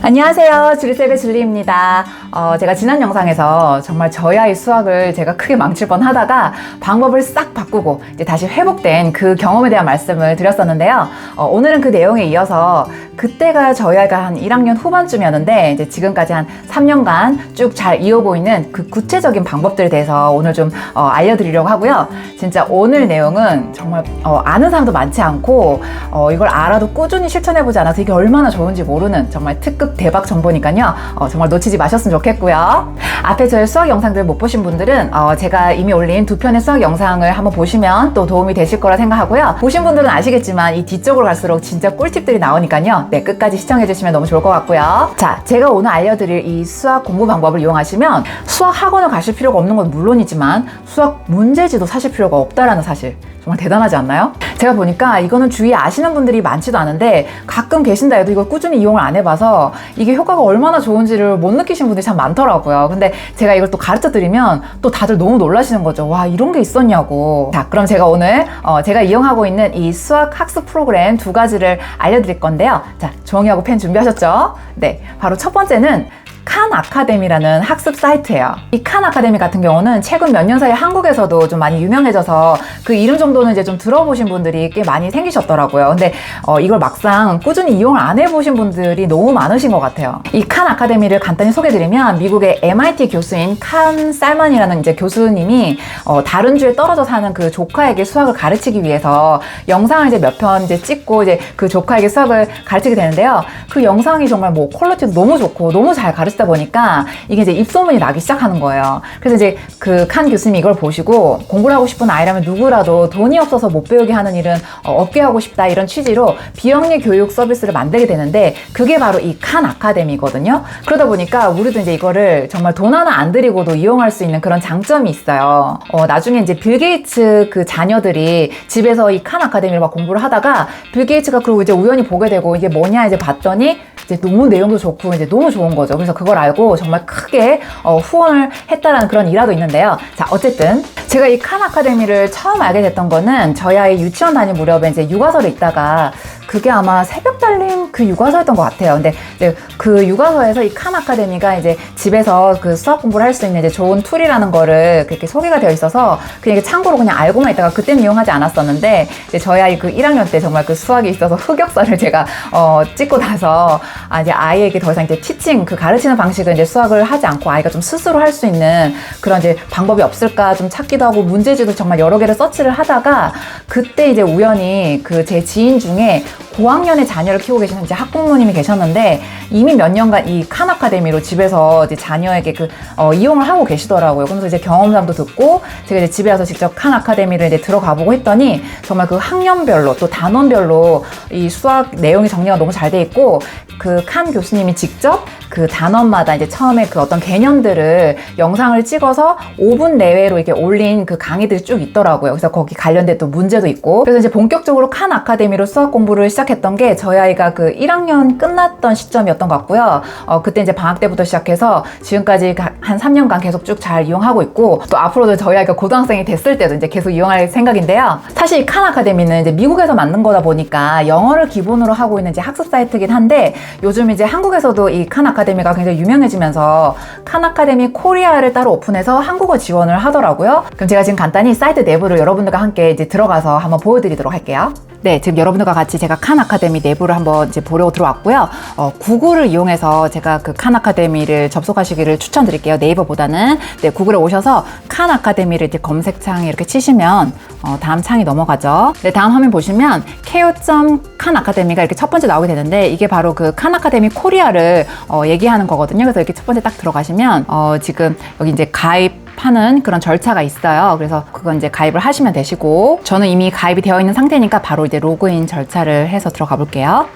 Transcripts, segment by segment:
안녕하세요. 주리쌤의 줄리입니다. 제가 지난 영상에서 정말 저희 아이 수학을 제가 크게 망칠 뻔 하다가 방법을 싹 바꾸고 이제 다시 회복된 그 경험에 대한 말씀을 드렸었는데요. 오늘은 그 내용에 이어서 그때가 저희 아이가 한 1학년 후반쯤이었는데 이제 지금까지 한 3년간 쭉 잘 이어오고 있는 그 구체적인 방법들에 대해서 오늘 좀 알려드리려고 하고요. 진짜 오늘 내용은 정말 아는 사람도 많지 않고 이걸 알아도 꾸준히 실천해보지 않아서 이게 얼마나 좋은지 모르는 정말 특급 대박 정보니까요. 정말 놓치지 마셨으면 좋겠고요. 앞에 저의 수학 영상들 못 보신 분들은 제가 이미 올린 2편의 수학 영상을 한번 보시면 또 도움이 되실 거라 생각하고요. 보신 분들은 아시겠지만 이 뒤쪽으로 갈수록 진짜 꿀팁들이 나오니까요. 네, 끝까지 시청해주시면 너무 좋을 것 같고요. 자, 제가 오늘 알려드릴 이 수학 공부 방법을 이용하시면 수학 학원을 가실 필요가 없는 건 물론이지만 수학 문제지도 사실 필요가 없다라는 사실 정말 대단하지 않나요? 제가 보니까 이거는 주위에 아시는 분들이 많지도 않은데 가끔 계신다 해도 이걸 꾸준히 이용을 안 해봐서 이게 효과가 얼마나 좋은지를 못 느끼신 분들이 참 많더라고요. 근데 제가 이걸 또 가르쳐 드리면 또 다들 너무 놀라시는 거죠. 와, 이런 게 있었냐고. 자, 그럼 제가 오늘 제가 이용하고 있는 이 수학 학습 프로그램 2가지를 알려드릴 건데요. 자, 종이하고 펜 준비하셨죠? 네, 바로 첫 번째는 칸 아카데미라는 학습 사이트예요. 이 칸 아카데미 같은 경우는 최근 몇 년 사이에 한국에서도 좀 많이 유명해져서 그 이름 정도는 이제 좀 들어보신 분들이 꽤 많이 생기셨더라고요. 근데 이걸 막상 꾸준히 이용을 안 해보신 분들이 너무 많으신 것 같아요. 이 칸 아카데미를 간단히 소개드리면 미국의 MIT 교수인 칸 살만이라는 이제 교수님이 다른 주에 떨어져 사는 그 조카에게 수학을 가르치기 위해서 영상을 이제 몇 편 이제 찍고 이제 그 조카에게 수학을 가르치게 되는데요. 그 영상이 정말 뭐 퀄리티도 너무 좋고 너무 잘 가르치다 보니까 이게 이제 입소문이 나기 시작하는 거예요. 그래서 이제 그 칸 교수님이 이걸 보시고 공부를 하고 싶은 아이라면 누구라도 돈이 없어서 못 배우게 하는 일은 없게 하고 싶다 이런 취지로 비영리 교육 서비스를 만들게 되는데 그게 바로 이 칸 아카데미거든요. 그러다 보니까 우리도 이제 이거를 정말 돈 하나 안 들이고도 이용할 수 있는 그런 장점이 있어요. 나중에 이제 빌 게이츠 그 자녀들이 집에서 이 칸 아카데미를 막 공부를 하다가 빌 게이츠가 그러고 이제 우연히 보게 되고 이게 뭐냐 이제 봤더니 이제 너무 내용도 좋고 이제 너무 좋은 거죠. 그래서 그걸 알고 정말 크게 후원을 했다라는 그런 일화도 있는데요. 자, 어쨌든 제가 이 칸 아카데미를 처음 알게 됐던 거는 저희 아이 유치원 다닐 무렵에 이제 육아서를 읽다가 그게 아마 새벽 달림 그 육아서였던 것 같아요. 근데 이제 그 육아서에서 이 칸 아카데미가 이제 집에서 그 수학 공부를 할 수 있는 이제 좋은 툴이라는 거를 그렇게 소개가 되어 있어서 그냥 참고로 그냥 알고만 있다가 그때는 이용하지 않았었는데 이제 저희 아이 그 1학년 때 정말 그 수학에 있어서 흑역사를 제가 찍고 나서 이제 아이에게 더 이상 이제 티칭 그 가르치는 방식을 이제 수학을 하지 않고 아이가 좀 스스로 할 수 있는 그런 이제 방법이 없을까 좀 찾기도 하고 문제지도 정말 여러 개를 서치를 하다가 그때 이제 우연히 그 제 지인 중에 고학년의 자녀를 키우고 계시는 이제 학부모님이 계셨는데 이미 몇 년간 이 칸 아카데미로 집에서 이제 자녀에게 이용을 하고 계시더라고요. 그러면서 이제 경험담도 듣고 제가 이제 집에 와서 직접 칸 아카데미를 이제 들어가 보고 했더니 정말 그 학년별로 또 단원별로 이 수학 내용이 정리가 너무 잘 돼 있고 그 칸 교수님이 직접 그 단원마다 이제 처음에 그 어떤 개념들을 영상을 찍어서 5분 내외로 이렇게 올린 그 강의들이 쭉 있더라고요. 그래서 거기 관련된 또 문제도 있고 그래서 이제 본격적으로 칸 아카데미로 수학 공부를 시작했던 게 저희 아이가 그 1학년 끝났던 시점이었던 것 같고요. 그때 이제 방학 때부터 시작해서 지금까지 한 3년간 계속 쭉 잘 이용하고 있고 또 앞으로도 저희 아이가 고등학생이 됐을 때도 이제 계속 이용할 생각인데요. 사실 칸 아카데미는 이제 미국에서 만든 거다 보니까 영어를 기본으로 하고 있는 이제 학습 사이트긴 한데 요즘 이제 한국에서도 이 칸 아카데미가 굉장히 유명해지면서 칸 아카데미 코리아를 따로 오픈해서 한국어 지원을 하더라고요. 그럼 제가 지금 간단히 사이트 내부를 여러분들과 함께 이제 들어가서 한번 보여드리도록 할게요. 네, 지금 여러분들과 같이 제가 칸 아카데미 내부를 한번 이제 보려고 들어왔고요. 구글을 이용해서 제가 그 칸 아카데미를 접속하시기를 추천드릴게요. 네이버보다는. 네, 구글에 오셔서 칸 아카데미를 이제 검색창에 이렇게 치시면 다음 창이 넘어가죠. 네, 다음 화면 보시면 ko.khan 아카데미가 이렇게 첫 번째 나오게 되는데 이게 바로 그 칸 아카데미 코리아를 얘기하는 거거든요. 그래서 이렇게 첫 번째 딱 들어가시면 지금 여기 이제 가입하는 그런 절차가 있어요. 그래서 그건 이제 가입을 하시면 되시고 저는 이미 가입이 되어 있는 상태니까 바로 이제 로그인 절차를 해서 들어가 볼게요.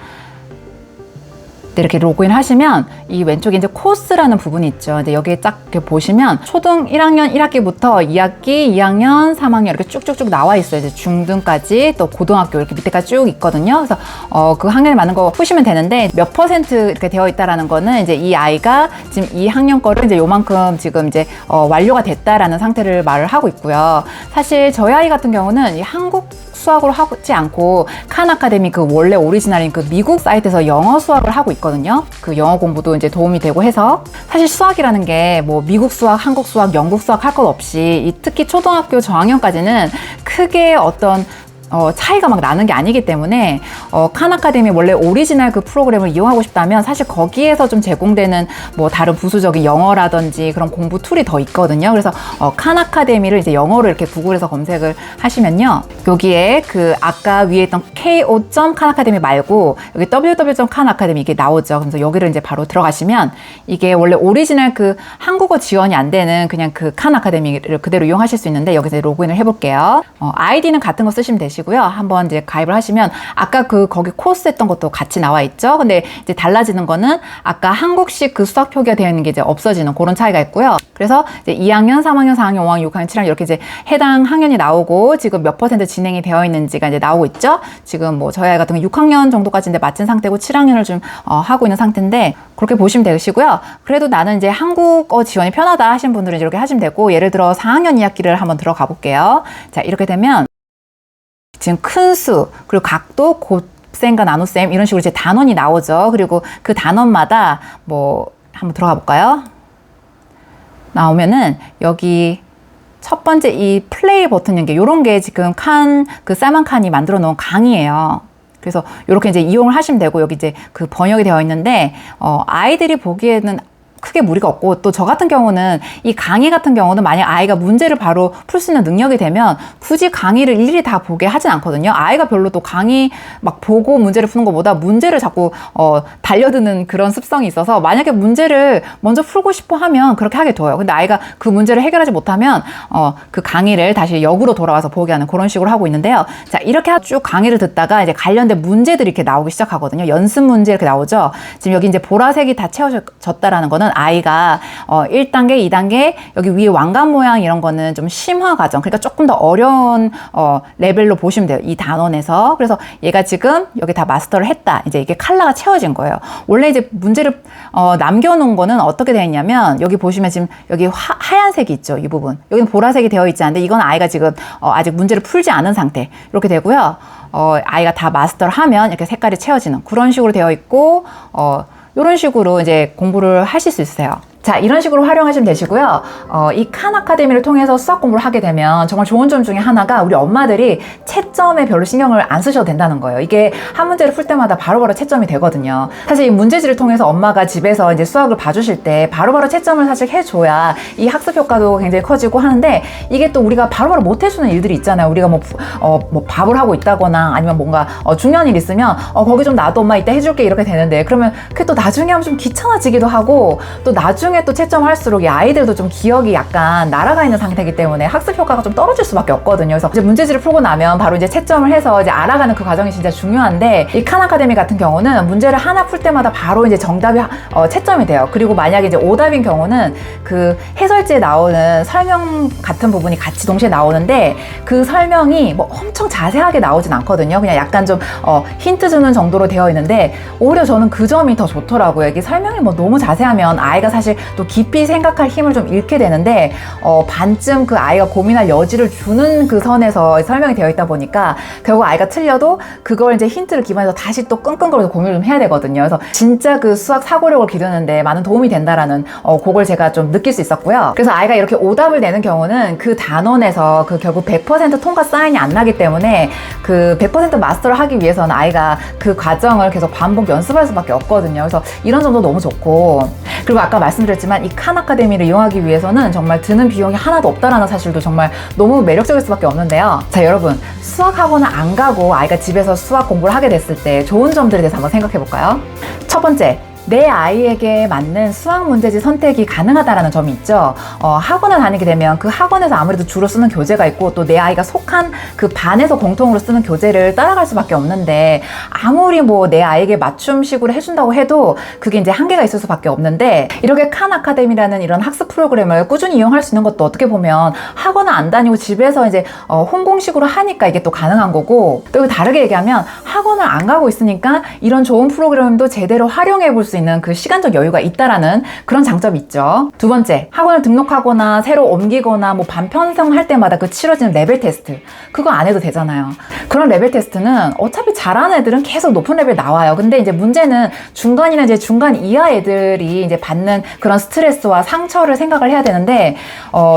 네, 이렇게 로그인 하시면 이 왼쪽에 이제 코스라는 부분이 있죠. 근데 여기에 딱 이렇게 보시면 초등 1학년 1학기부터 2학기, 2학년, 3학년 이렇게 쭉쭉쭉 나와 있어요. 이제 중등까지 또 고등학교 이렇게 밑에까지 쭉 있거든요. 그래서 그 학년에 맞는 거 푸시면 되는데 몇 퍼센트 이렇게 되어 있다라는 거는 이제 이 아이가 지금 이 학년 거를 이제 요만큼 지금 이제 완료가 됐다라는 상태를 말을 하고 있고요. 사실 저희 아이 같은 경우는 이 한국 수학으로 하지 않고 칸 아카데미 그 원래 오리지널인 그 미국 사이트에서 영어 수학을 하고 있거든요. 그 영어 공부도 이제 도움이 되고 해서 사실 수학이라는 게 뭐 미국 수학, 한국 수학, 영국 수학 할 것 없이 특히 초등학교 저학년까지는 크게 어떤 차이가 막 나는 게 아니기 때문에 칸 아카데미 원래 오리지널 그 프로그램을 이용하고 싶다면 사실 거기에서 좀 제공되는 뭐 다른 부수적인 영어라든지 그런 공부 툴이 더 있거든요. 그래서 칸 아카데미를 이제 영어로 이렇게 구글에서 검색을 하시면요, 여기에 그 아까 위에 있던 ko.khanacademy 말고 여기 www.khanacademy 이게 나오죠. 그래서 여기를 이제 바로 들어가시면 이게 원래 오리지널 그 한국어 지원이 안 되는 그냥 그 칸 아카데미를 그대로 이용하실 수 있는데, 여기서 로그인을 해볼게요. 아이디는 같은 거 쓰시면 되시고 한번 이제 가입을 하시면 아까 그 거기 코스 했던 것도 같이 나와 있죠. 근데 이제 달라지는 거는 아까 한국식 그 수학 표기가 되어 있는 게 이제 없어지는 그런 차이가 있고요. 그래서 이제 2학년, 3학년, 4학년, 5학년, 6학년, 7학년 이렇게 이제 해당 학년이 나오고 지금 몇 % 진행이 되어 있는지가 이제 나오고 있죠. 지금 뭐 저희 아이 같은 경우 6학년 정도까지 이제 마친 상태고 7학년을 좀 하고 있는 상태인데, 그렇게 보시면 되시고요. 그래도 나는 이제 한국어 지원이 편하다 하신 분들은 이렇게 하시면 되고, 예를 들어 4학년 2학기를 한번 들어가 볼게요. 자, 이렇게 되면 지금 큰 수, 그리고 각도, 곱셈과 나눗셈 이런 식으로 이제 단원이 나오죠. 그리고 그 단원마다 뭐 한번 들어가 볼까요? 나오면은 여기 첫 번째 이 플레이 버튼 연계 요런 게 지금 그 살만 칸이 만들어 놓은 강의예요. 그래서 이렇게 이제 이용을 하시면 되고, 여기 이제 그 번역이 되어 있는데 아이들이 보기에는 크게 무리가 없고, 또 저 같은 경우는 이 강의 같은 경우는 만약 아이가 문제를 바로 풀 수 있는 능력이 되면 굳이 강의를 일일이 다 보게 하진 않거든요. 아이가 별로 또 강의 막 보고 문제를 푸는 것보다 문제를 자꾸 달려드는 그런 습성이 있어서, 만약에 문제를 먼저 풀고 싶어 하면 그렇게 하게 둬요. 근데 아이가 그 문제를 해결하지 못하면 그 강의를 다시 역으로 돌아와서 보게 하는 그런 식으로 하고 있는데요. 자, 이렇게 쭉 강의를 듣다가 이제 관련된 문제들이 이렇게 나오기 시작하거든요. 연습 문제 이렇게 나오죠. 지금 여기 이제 보라색이 다 채워졌다라는 거는 아이가 1단계, 2단계 여기 위에 왕관 모양 이런 거는 좀 심화 과정, 그러니까 조금 더 어려운 레벨로 보시면 돼요. 이 단원에서. 그래서 얘가 지금 여기 다 마스터를 했다. 이제 이게 컬러가 채워진 거예요. 원래 이제 문제를 남겨놓은 거는 어떻게 되어 있냐면, 여기 보시면 지금 여기 하얀색이 있죠. 이 부분. 여기는 보라색이 되어 있지 않은데, 이건 아이가 지금 아직 문제를 풀지 않은 상태. 이렇게 되고요. 아이가 다 마스터를 하면 이렇게 색깔이 채워지는 그런 식으로 되어 있고, 이런 식으로 이제 공부를 하실 수 있으세요. 자, 이런 식으로 활용하시면 되시고요. 이 칸 아카데미를 통해서 수학 공부를 하게 되면 정말 좋은 점 중에 하나가, 우리 엄마들이 채점에 별로 신경을 안 쓰셔도 된다는 거예요. 이게 한 문제를 풀 때마다 바로바로 채점이 되거든요. 사실 이 문제지를 통해서 엄마가 집에서 이제 수학을 봐주실 때 바로바로 채점을 사실 해줘야 이 학습 효과도 굉장히 커지고 하는데, 이게 또 우리가 바로바로 못 해주는 일들이 있잖아요. 우리가 뭐 밥을 하고 있다거나 아니면 뭔가 중요한 일 있으면 거기 좀 놔둬, 엄마 이따 해줄게 이렇게 되는데, 그러면 그게 또 나중에 하면 좀 귀찮아지기도 하고, 또 나중에 또 채점을 할수록 이 아이들도 좀 기억이 약간 날아가 있는 상태이기 때문에 학습 효과가 좀 떨어질 수밖에 없거든요. 그래서 이제 문제지를 풀고 나면 바로 이제 채점을 해서 이제 알아가는 그 과정이 진짜 중요한데, 이 칸 아카데미 같은 경우는 문제를 하나 풀 때마다 바로 이제 정답이 채점이 돼요. 그리고 만약에 이제 오답인 경우는 그 해설지에 나오는 설명 같은 부분이 같이 동시에 나오는데, 그 설명이 뭐 엄청 자세하게 나오진 않거든요. 그냥 약간 좀 힌트 주는 정도로 되어 있는데, 오히려 저는 그 점이 더 좋더라고요. 이게 설명이 뭐 너무 자세하면 아이가 사실 또 깊이 생각할 힘을 좀 잃게 되는데, 반쯤 그 아이가 고민할 여지를 주는 그 선에서 설명이 되어 있다 보니까 결국 아이가 틀려도 그걸 이제 힌트를 기반해서 다시 또 끙끙거려서 고민을 좀 해야 되거든요. 그래서 진짜 그 수학 사고력을 기르는데 많은 도움이 된다라는 그걸 제가 좀 느낄 수 있었고요. 그래서 아이가 이렇게 오답을 내는 경우는 그 단원에서 그 결국 100% 통과 사인이 안 나기 때문에 그 100% 마스터를 하기 위해서는 아이가 그 과정을 계속 반복 연습할 수밖에 없거든요. 그래서 이런 점도 너무 좋고, 그리고 아까 말씀드렸지만 이 칸 아카데미를 이용하기 위해서는 정말 드는 비용이 하나도 없다라는 사실도 정말 너무 매력적일 수밖에 없는데요. 자, 여러분, 수학 학원을 안 가고 아이가 집에서 수학 공부를 하게 됐을 때 좋은 점들에 대해서 한번 생각해 볼까요? 첫 번째, 내 아이에게 맞는 수학 문제지 선택이 가능하다라는 점이 있죠. 학원을 다니게 되면 그 학원에서 아무래도 주로 쓰는 교재가 있고, 또 내 아이가 속한 그 반에서 공통으로 쓰는 교재를 따라갈 수밖에 없는데, 아무리 뭐 내 아이에게 맞춤식으로 해준다고 해도 그게 이제 한계가 있을 수밖에 없는데, 이렇게 칸 아카데미라는 이런 학습 프로그램을 꾸준히 이용할 수 있는 것도 어떻게 보면 학원을 안 다니고 집에서 이제 혼공식으로 하니까 이게 또 가능한 거고, 또 다르게 얘기하면 학원을 안 가고 있으니까 이런 좋은 프로그램도 제대로 활용해 볼 수 있는 그 시간적 여유가 있다라는 그런 장점이 있죠. 두 번째, 학원을 등록하거나 새로 옮기거나 뭐 반편성할 때마다 그 치러지는 레벨 테스트, 그거 안 해도 되잖아요. 그런 레벨 테스트는 어차피 잘하는 애들은 계속 높은 레벨 나와요. 근데 이제 문제는 중간이나 이제 중간 이하 애들이 이제 받는 그런 스트레스와 상처를 생각을 해야 되는데,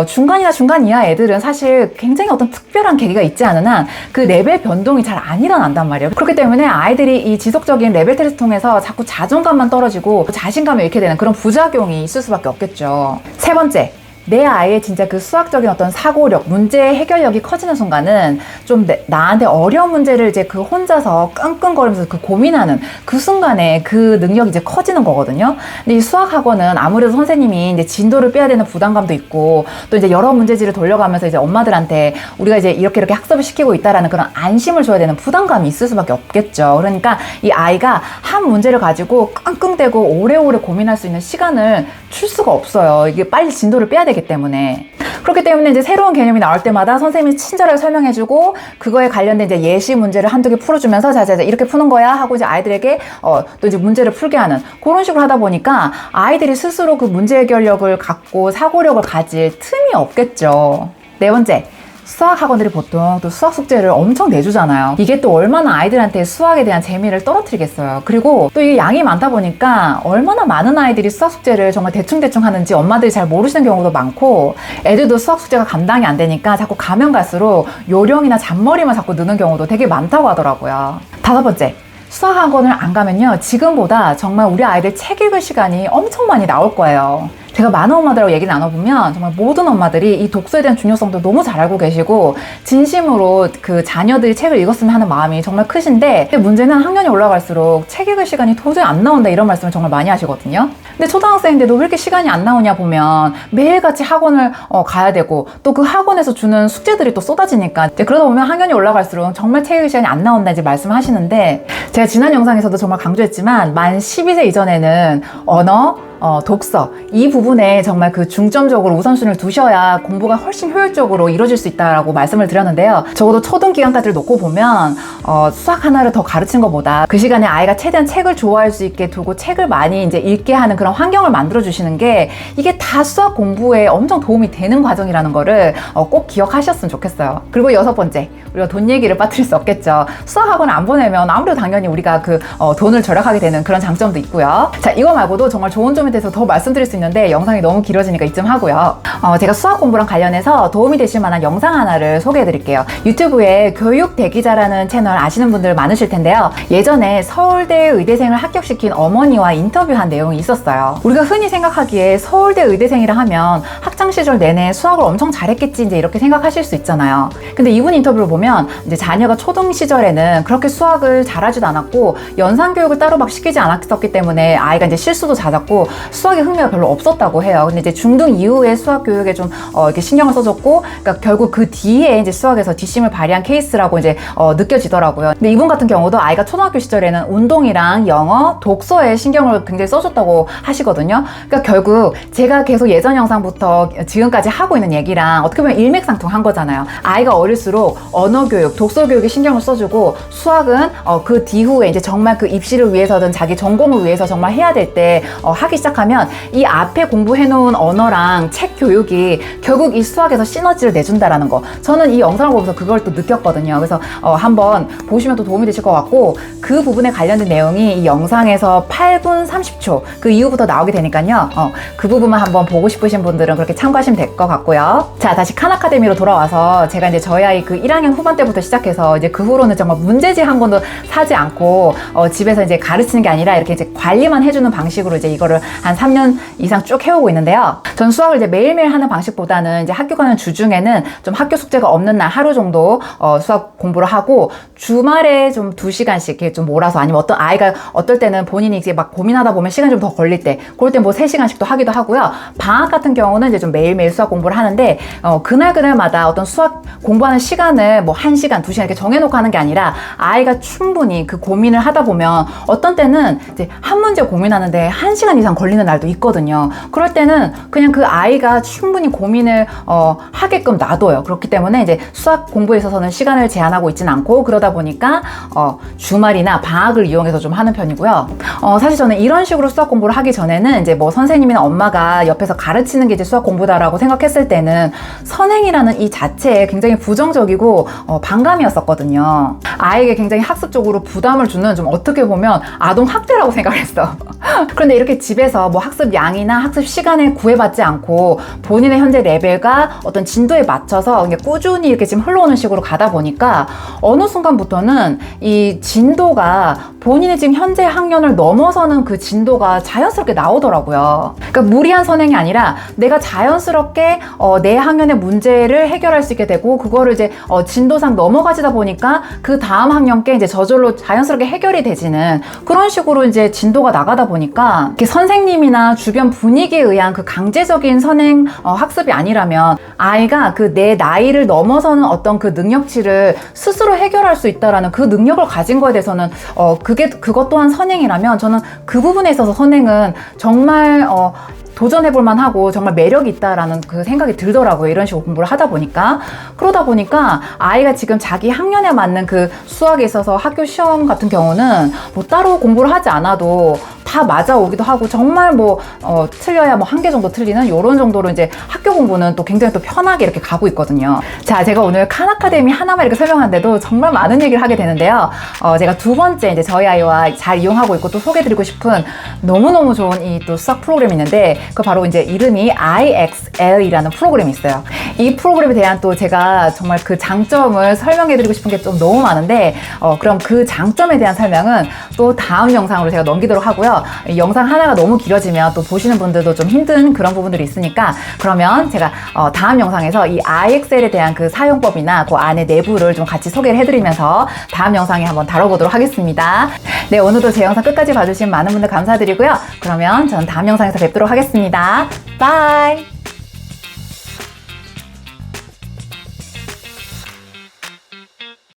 중간이나 중간 이하 애들은 사실 굉장히 어떤 특별한 계기가 있지 않은 한 그 레벨 변동이 잘 안 일어난단 말이에요. 그렇기 때문에 아이들이 이 지속적인 레벨 테스트 통해서 자꾸 자존감만 떨어지고 자신감을 잃게 되는 그런 부작용이 있을 수밖에 없겠죠. 세 번째, 내 아이의 진짜 그 수학적인 어떤 사고력, 문제 해결력이 커지는 순간은 좀 나한테 어려운 문제를 이제 그 혼자서 끙끙거리면서 그 고민하는 그 순간에 그 능력이 이제 커지는 거거든요. 근데 이 수학 학원은 아무래도 선생님이 이제 진도를 빼야 되는 부담감도 있고, 또 이제 여러 문제지를 돌려가면서 이제 엄마들한테 우리가 이제 이렇게 학습을 시키고 있다라는 그런 안심을 줘야 되는 부담감이 있을 수밖에 없겠죠. 그러니까 이 아이가 한 문제를 가지고 끙끙대고 오래오래 고민할 수 있는 시간을 줄 수가 없어요. 이게 빨리 진도를 빼야 되기 때문에. 그렇기 때문에 이제 새로운 개념이 나올 때마다 선생님이 친절하게 설명해주고, 그거에 관련된 이제 예시 문제를 한두 개 풀어주면서 자 이렇게 푸는 거야 하고 이제 아이들에게 또 이제 문제를 풀게 하는 그런 식으로 하다 보니까 아이들이 스스로 그 문제 해결력을 갖고 사고력을 가질 틈이 없겠죠. 네 번째, 수학 학원들이 보통 또 수학 숙제를 엄청 내주잖아요. 이게 또 얼마나 아이들한테 수학에 대한 재미를 떨어뜨리겠어요. 그리고 또 이게 양이 많다 보니까 얼마나 많은 아이들이 수학 숙제를 정말 대충대충 하는지 엄마들이 잘 모르시는 경우도 많고, 애들도 수학 숙제가 감당이 안 되니까 자꾸 가면 갈수록 요령이나 잔머리만 자꾸 느는 경우도 되게 많다고 하더라고요. 다섯 번째, 수학 학원을 안 가면요, 지금보다 정말 우리 아이들 책 읽을 시간이 엄청 많이 나올 거예요. 제가 많은 엄마들하고 얘기를 나눠보면 정말 모든 엄마들이 이 독서에 대한 중요성도 너무 잘 알고 계시고 진심으로 그 자녀들이 책을 읽었으면 하는 마음이 정말 크신데, 문제는 학년이 올라갈수록 책 읽을 시간이 도저히 안 나온다 이런 말씀을 정말 많이 하시거든요. 근데 초등학생인데도 왜 이렇게 시간이 안 나오냐 보면 매일같이 학원을 가야 되고, 또 그 학원에서 주는 숙제들이 또 쏟아지니까 이제 그러다 보면 학년이 올라갈수록 정말 책 읽을 시간이 안 나온다 이제 말씀하시는데, 제가 지난 영상에서도 정말 강조했지만 만 12세 이전에는 언어, 독서, 이 부분에 정말 그 중점적으로 우선순위를 두셔야 공부가 훨씬 효율적으로 이루어질 수 있다라고 말씀을 드렸는데요. 적어도 초등 기간까지를 놓고 보면 수학 하나를 더 가르치는 것보다 그 시간에 아이가 최대한 책을 좋아할 수 있게 두고 책을 많이 이제 읽게 하는 그런 환경을 만들어 주시는 게, 이게 다 수학 공부에 엄청 도움이 되는 과정이라는 거를 꼭 기억하셨으면 좋겠어요. 그리고 여섯 번째, 우리가 돈 얘기를 빠뜨릴 수 없겠죠. 수학 학원을 안 보내면 아무래도 당연히 우리가 그 돈을 절약하게 되는 그런 장점도 있고요. 자, 이거 말고도 정말 좋은 점에 대해서 더 말씀드릴 수 있는데 영상이 너무 길어지니까 이쯤 하고요. 제가 수학 공부랑 관련해서 도움이 되실 만한 영상 하나를 소개해 드릴게요. 유튜브에 교육대기자라는 채널 아시는 분들 많으실 텐데요. 예전에 서울대 의대생을 합격시킨 어머니와 인터뷰한 내용이 있었어요. 우리가 흔히 생각하기에 서울대 의대생이라 하면 학창시절 내내 수학을 엄청 잘했겠지 이제 이렇게 생각하실 수 있잖아요. 근데 이분 인터뷰를 보면 이제 자녀가 초등 시절에는 그렇게 수학을 잘하지도 않았고 연상교육을 따로 막 시키지 않았었기 때문에 아이가 이제 실수도 잦았고 수학에 흥미가 별로 없었다고 해요. 근데 이제 중등 이후에 수학 교육에 좀 이렇게 신경을 써줬고, 그러니까 결국 그 뒤에 이제 수학에서 뒷심을 발휘한 케이스라고 이제 느껴지더라고요. 근데 이분 같은 경우도 아이가 초등학교 시절에는 운동이랑 영어, 독서에 신경을 굉장히 써줬다고 하시거든요. 그러니까 결국 제가 계속 예전 영상부터 지금까지 하고 있는 얘기랑 어떻게 보면 일맥상통한 거잖아요. 아이가 어릴수록 언어 교육, 독서 교육에 신경을 써주고, 수학은 그 뒤후에 이제 정말 그 입시를 위해서든 자기 전공을 위해서 정말 해야 될 때 하기 시작하면 이 앞에 공부해놓은 언어랑 책 교육이 결국 이 수학에서 시너지를 내준다라는 거, 저는 이 영상을 보면서 그걸 또 느꼈거든요. 그래서 한번 보시면 또 도움이 되실 것 같고, 그 부분에 관련된 내용이 이 영상에서 8분 30초 그 이후부터 나오게 되니까요. 그 부분만 한번 보고 싶으신 분들은 그렇게 참고하시면 될 것 같고요. 자, 다시 칸 아카데미로 돌아와서 제가 이제 저희 아이 그 1학년 후반 때부터 시작해서 이제 그 후로는 정말 문제지 한 권도 사지 않고 집에서 이제 가르치는 게 아니라 이렇게 이제 관리만 해주는 방식으로 이제 이거를 한 3년 이상 쭉 해오고 있는데요. 전 수학을 이제 매일매일 하는 방식보다는 이제 학교 가는 주중에는 좀 학교 숙제가 없는 날 하루 정도 수학 공부를 하고, 주말에 좀 2시간씩 이렇게 좀 몰아서, 아니면 어떤 아이가 어떨 때는 본인이 이제 막 고민하다 보면 시간이 좀 더 걸릴 때, 그럴 때 뭐 3시간씩도 하기도 하고요. 방학 같은 경우는 이제 좀 매일매일 수학 공부를 하는데, 그날마다 어떤 수학 공부하는 시간을 뭐 1시간, 2시간 이렇게 정해놓고 하는 게 아니라 아이가 충분히 그 고민을 하다 보면 어떤 때는 이제 한 문제 고민하는데 1시간 이상 걸리는 날도 있거든요. 그럴 때는 그냥 그 아이가 충분히 고민을 하게끔 놔둬요. 그렇기 때문에 이제 수학 공부에 있어서는 시간을 제한하고 있진 않고, 그러다 보니까 주말이나 방학을 이용해서 좀 하는 편이고요. 사실 저는 이런 식으로 수학 공부를 하기 전에는 이제 뭐 선생님이나 엄마가 옆에서 가르치는 게 이제 수학 공부다라고 생각했을 때는 선행이라는 이 자체에 굉장히 부정적이고 반감이었었거든요. 아이에게 굉장히 학습적으로 부담을 주는, 좀 어떻게 보면 아동 학대라고 생각했어. 그런데 이렇게 집에서 뭐 학습 양이나 학습 시간을 구애받지 않고 본인의 현재 레벨과 어떤 진도에 맞춰서 꾸준히 이렇게 지금 흘러오는 식으로 가다 보니까 어느 순간부터는 이 진도가 본인의 지금 현재 학년을 넘어서는 그 진도가 자연스럽게 나오더라고요. 그러니까 무리한 선행이 아니라 내가 자연스럽게 내 학년의 문제를 해결할 수 있게 되고, 그거를 이제 진도상 넘어가지다 보니까 그 다음 학년께 이제 저절로 자연스럽게 해결이 되지는 그런 식으로 이제 진도가 나가다 보니까, 이렇게 선생님이나 주변 분위기에 의한 그 강제적인 선행 학습이 아니라면 아이가 그 내 나이를 넘어서는 어떤 그 능력치를 스스로 해결할 수 있다라는 그 능력을 가진 거에 대해서는 그것 또한 선행이라면, 저는 그 부분에 있어서 선행은 정말 도전해볼 만하고 정말 매력이 있다라는 그 생각이 들더라고요. 이런 식으로 공부를 하다 보니까. 그러다 보니까 아이가 지금 자기 학년에 맞는 그 수학에 있어서 학교 시험 같은 경우는 뭐 따로 공부를 하지 않아도 다 맞아오기도 하고, 정말 뭐 틀려야 뭐 한 개 정도 틀리는 요런 정도로 이제 학교 공부는 또 굉장히 또 편하게 이렇게 가고 있거든요. 자, 제가 오늘 칸 아카데미 하나만 이렇게 설명하는데도 정말 많은 얘기를 하게 되는데요. 제가 두 번째 이제 저희 아이와 잘 이용하고 있고 또 소개해드리고 싶은 너무너무 좋은 이 또 수학 프로그램이 있는데, 그 바로 이제 이름이 IXL이라는 프로그램이 있어요. 이 프로그램에 대한 또 제가 정말 그 장점을 설명해드리고 싶은 게 좀 너무 많은데, 그럼 그 장점에 대한 설명은 또 다음 영상으로 제가 넘기도록 하고요. 이 영상 하나가 너무 길어지면 또 보시는 분들도 좀 힘든 그런 부분들이 있으니까, 그러면 제가 다음 영상에서 이 IXL에 대한 그 사용법이나 그 안에 내부를 좀 같이 소개를 해드리면서 다음 영상에 한번 다뤄보도록 하겠습니다. 네, 오늘도 제 영상 끝까지 봐주신 많은 분들 감사드리고요. 그러면 저는 다음 영상에서 뵙도록 하겠습니다. 바이!